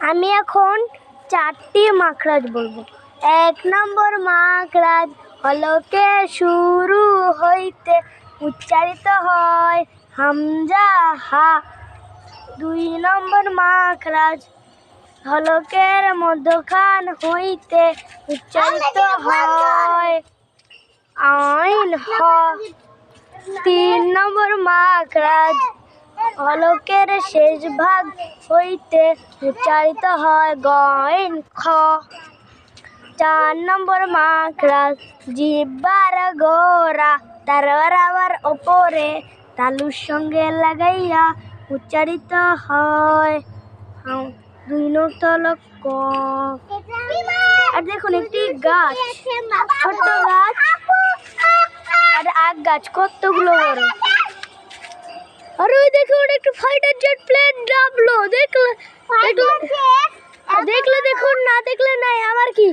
আমি এখন 4টি মাখরাজ বলবো। 1 নম্বর মাখরাজ হলকে শুরু হইতে উচ্চারিত হয় হামজা হা। 2 নম্বর মাখরাজ হলকের মধ্যখান হইতে উচ্চারিত হয় আইন হ। 3 নম্বর মাখরাজ হলকের শেষ ভাগ হইতে উচ্চারিত হয় গইন খ। 4 নম্বর মাখরাজ জিহ্বার গোড়া তার বরাবর ওপরে তালুর সঙ্গে লাগাইয়া উচ্চারিত হয় 2 নম্বর হলো কফ। আর দেখুন একটি গাছ, ছোট্ট গাছ আর আখ গাছ কতগুলো বড়। আর ওই দেখুন একটু ফাইটার জেট প্লেন নামলো, দেখলে দেখুন, না দেখলে নাই, আমার কি।